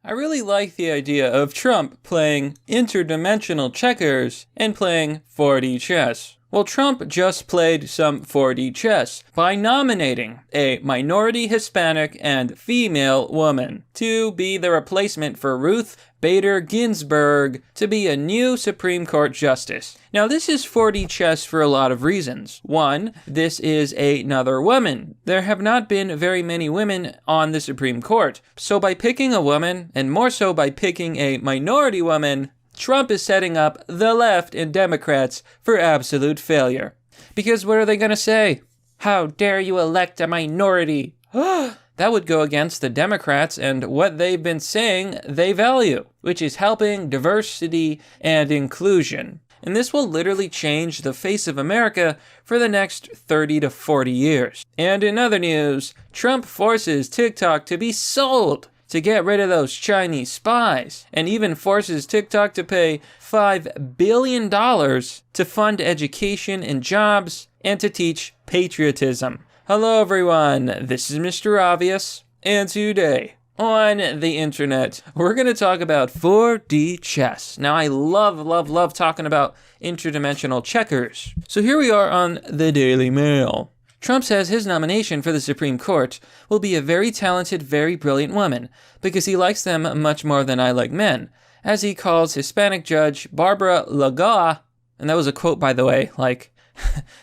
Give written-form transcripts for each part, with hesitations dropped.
I really like the idea of Trump playing interdimensional checkers and playing 4D chess. Well, Trump just played some 4D chess by nominating a minority Hispanic and female woman to be the replacement for Ruth Bader Ginsburg to be a new Supreme Court justice. Now, this is 4D chess for a lot of reasons. One, this is another woman. There have not been very many women on the Supreme Court. So by picking a woman, and more so by picking a minority woman, Trump is setting up the left and Democrats for absolute failure. Because what are they going to say? How dare you elect a minority? That would go against the Democrats and what they've been saying they value, which is helping diversity and inclusion. And this will literally change the face of America for the next 30 to 40 years. And in other news, Trump forces TikTok to be sold to get rid of those Chinese spies, and even forces TikTok to pay $5 billion to fund education and jobs and to teach patriotism. Hello everyone, this is Mr. Obvious, and today on the internet, we're going to talk about 4D chess. Now, I love talking about interdimensional checkers. So here we are on the Daily Mail. Trump says his nomination for the Supreme Court will be a very talented, very brilliant woman, because he likes them much more than I like men, as he calls Hispanic judge Barbara Lagoa, and that was a quote, by the way, like,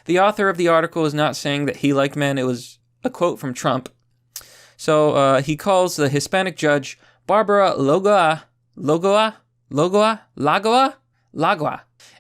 the author of the article is not saying that he liked men, it was a quote from Trump. So he calls the Hispanic judge Barbara Lagoa,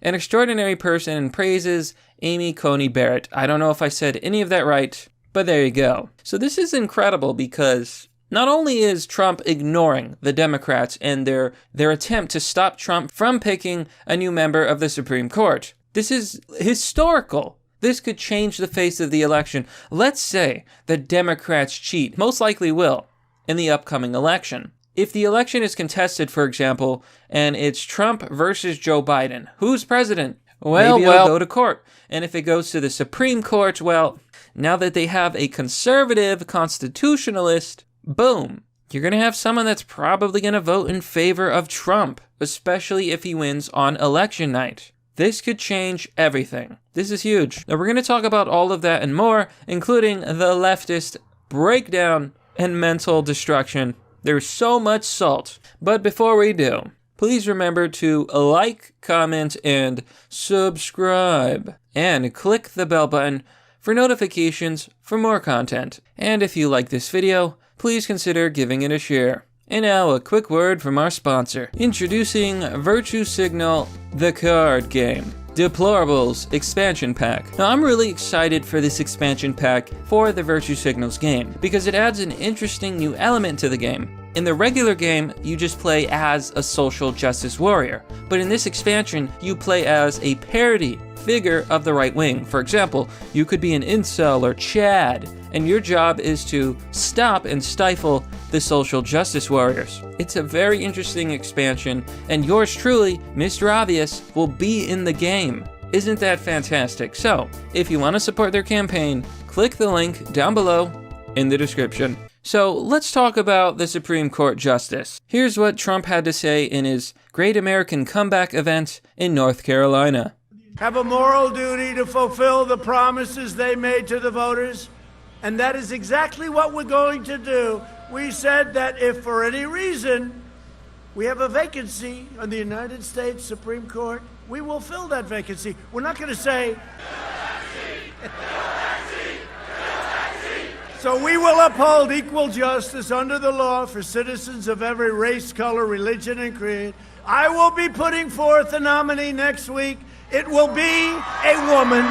an extraordinary person, and praises Amy Coney Barrett. I don't know if I said any of that right, but there you go. So this is incredible because not only is Trump ignoring the Democrats and their attempt to stop Trump from picking a new member of the Supreme Court, this is historical. This could change the face of the election. Let's say the Democrats cheat, most likely will, in the upcoming election. If the election is contested, for example, and it's Trump versus Joe Biden, who's president? Maybe it'll go to court. And if it goes to the Supreme Court, well, now that they have a conservative constitutionalist, boom, you're going to have someone that's probably going to vote in favor of Trump, especially if he wins on election night. This could change everything. This is huge. Now we're going to talk about all of that and more, including the leftist breakdown and mental destruction. There's so much salt. But before we do, please remember to like, comment, and subscribe. And click the bell button for notifications for more content. And if you like this video, please consider giving it a share. And now a quick word from our sponsor. Introducing Virtue Signal, the card game. Deplorables expansion pack. Now I'm really excited for this expansion pack for the Virtue Signals game because it adds an interesting new element to the game. In the regular game, you just play as a social justice warrior, but in this expansion, you play as a parody figure of the right wing. For example, you could be an incel or Chad, and your job is to stop and stifle the social justice warriors. It's a very interesting expansion, and yours truly, Mr. Obvious, will be in the game. Isn't that fantastic? So, if you want to support their campaign, click the link down below in the description. So, let's talk about the Supreme Court Justice. Here's what Trump had to say in his Great American Comeback event in North Carolina. Have a moral duty to fulfill the promises they made to the voters, and that is exactly what we're going to do. We said that if for any reason we have a vacancy on the United States Supreme Court, we will fill that vacancy. We're not going to say... So we will uphold equal justice under the law for citizens of every race, color, religion, and creed. I will be putting forth a nominee next week. It will be a woman.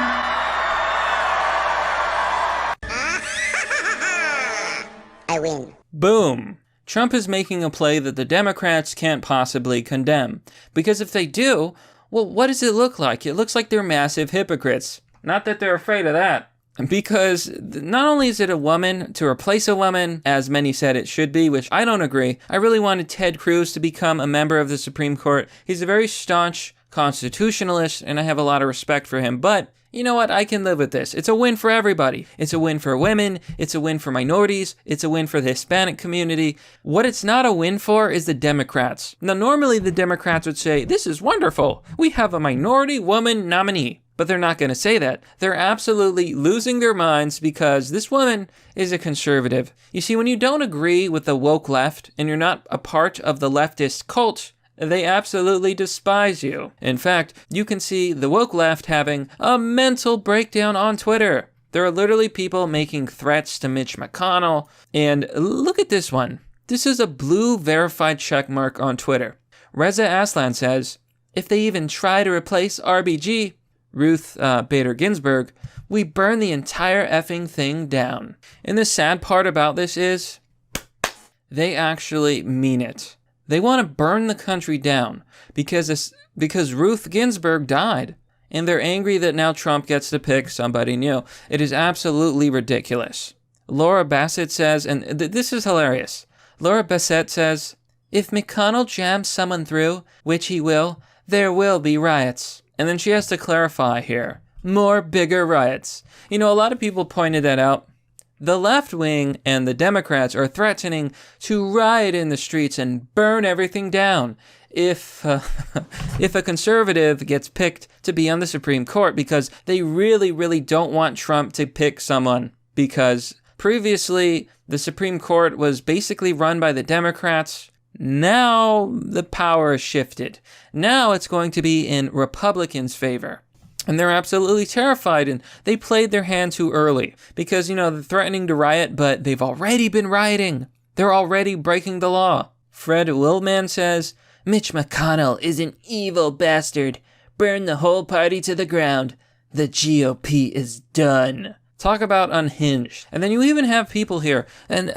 I win. Boom. Trump is making a play that the Democrats can't possibly condemn. Because if they do, well, what does it look like? It looks like they're massive hypocrites. Not that they're afraid of that. Because not only is it a woman to replace a woman, as many said it should be, which I don't agree. I really wanted Ted Cruz to become a member of the Supreme Court. He's a very staunch constitutionalist, and I have a lot of respect for him. But you know what, I can live with this. It's a win for everybody. It's a win for women. It's a win for minorities. It's a win for the Hispanic community. What it's not a win for is the Democrats. Now, normally the Democrats would say, this is wonderful. We have a minority woman nominee. But they're not going to say that. They're absolutely losing their minds because this woman is a conservative. You see, when you don't agree with the woke left and you're not a part of the leftist cult, they absolutely despise you. In fact, you can see the woke left having a mental breakdown on Twitter. There are literally people making threats to Mitch McConnell. And look at this one. This is a blue verified checkmark on Twitter. Reza Aslan says, if they even try to replace RBG, Ruth Bader Ginsburg, we burn the entire effing thing down. And the sad part about this is they actually mean it. They want to burn the country down because Ruth Ginsburg died. And they're angry that now Trump gets to pick somebody new. It is absolutely ridiculous. Laura Bassett says, and this is hilarious. Laura Bassett says, if McConnell jams someone through, which he will, there will be riots. And then she has to clarify here. More bigger riots. You know, a lot of people pointed that out. The left wing and the Democrats are threatening to riot in the streets and burn everything down if a conservative gets picked to be on the Supreme Court because they really, really don't want Trump to pick someone because previously the Supreme Court was basically run by the Democrats. Now the power is shifted. Now it's going to be in Republicans' favor. And they're absolutely terrified, and they played their hand too early. Because, you know, they're threatening to riot, but they've already been rioting. They're already breaking the law. Fred Willman says, Mitch McConnell is an evil bastard. Burn the whole party to the ground. The GOP is done. Talk about unhinged. And then you even have people here, and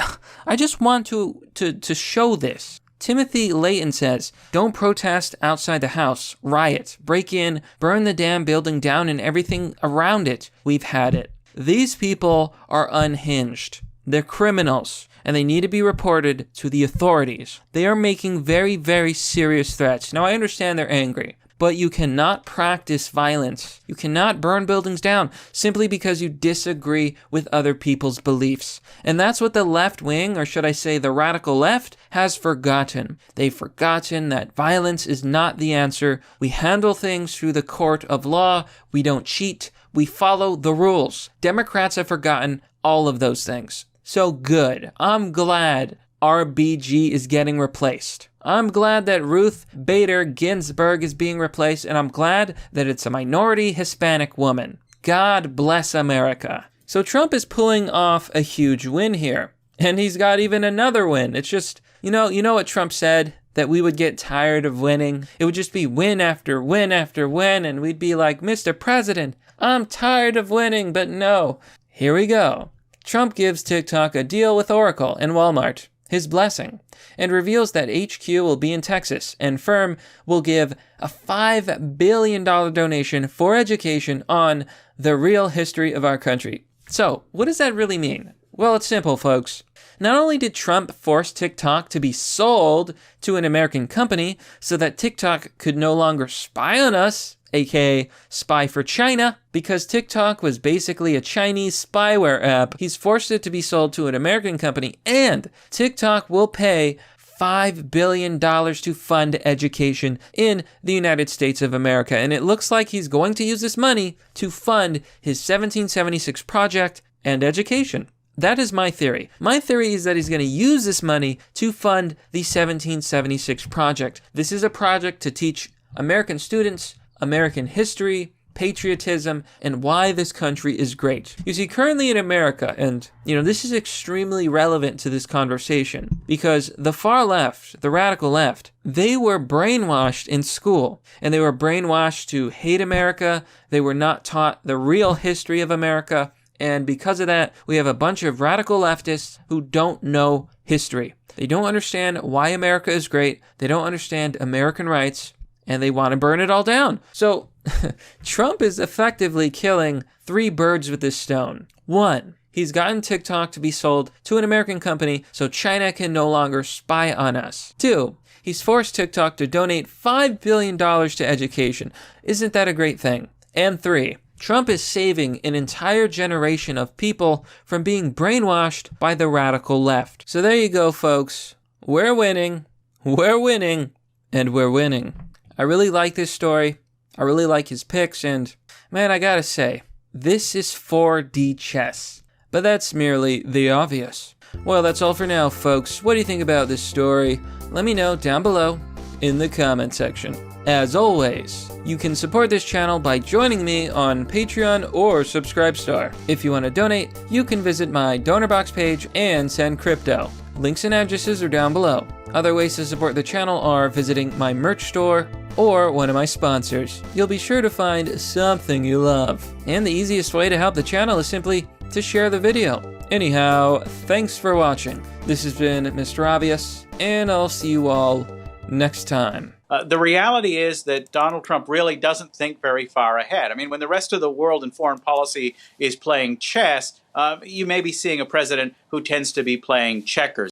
I just want to show this. Timothy Layton says, don't protest outside the house, riot, break in, burn the damn building down and everything around it. We've had it. These people are unhinged. They're criminals, and they need to be reported to the authorities. They are making very, very serious threats. Now, I understand they're angry, but you cannot practice violence. You cannot burn buildings down simply because you disagree with other people's beliefs. And that's what the left wing, or should I say the radical left, has forgotten. They've forgotten that violence is not the answer. We handle things through the court of law. We don't cheat. We follow the rules. Democrats have forgotten all of those things. So good. I'm glad RBG is getting replaced. I'm glad that Ruth Bader Ginsburg is being replaced, and I'm glad that it's a minority Hispanic woman. God bless America. So Trump is pulling off a huge win here, and he's got even another win. It's just, you know what Trump said? That we would get tired of winning. It would just be win after win after win, and we'd be like, Mr. President, I'm tired of winning, but no. Here we go. Trump gives TikTok a deal with Oracle and Walmart, his blessing, and reveals that HQ will be in Texas, and firm will give a $5 billion donation for education on the real history of our country. So, what does that really mean? Well, it's simple, folks. Not only did Trump force TikTok to be sold to an American company so that TikTok could no longer spy on us, aka spy for China, because TikTok was basically a Chinese spyware app. He's forced it to be sold to an American company, and TikTok will pay $5 billion to fund education in the United States of America. And it looks like he's going to use this money to fund his 1776 project and education. That is my theory. My theory is that he's going to use this money to fund the 1776 project. This is a project to teach American students American history, patriotism, and why this country is great. You see, currently in America, and this is extremely relevant to this conversation, because the far left, the radical left, they were brainwashed in school, and they were brainwashed to hate America. They were not taught the real history of America, and because of that, we have a bunch of radical leftists who don't know history. They don't understand why America is great. They don't understand American rights, and they want to burn it all down. So Trump is effectively killing three birds with this stone. One, he's gotten TikTok to be sold to an American company so China can no longer spy on us. Two, he's forced TikTok to donate $5 billion to education. Isn't that a great thing? And three, Trump is saving an entire generation of people from being brainwashed by the radical left. So there you go, folks. We're winning, and we're winning. I really like this story. I really like his picks, and man, I gotta say, this is 4D chess. But that's merely the obvious. Well, that's all for now, folks. What do you think about this story? Let me know down below in the comment section. As always, you can support this channel by joining me on Patreon or Subscribestar. If you want to donate, you can visit my donor box page and send crypto. Links and addresses are down below. Other ways to support the channel are visiting my merch store or one of my sponsors. You'll be sure to find something you love. And the easiest way to help the channel is simply to share the video. Anyhow, thanks for watching. This has been Mr. Obvious, and I'll see you all next time. The reality is that Donald Trump really doesn't think very far ahead. I mean, when the rest of the world in foreign policy is playing chess, you may be seeing a president who tends to be playing checkers.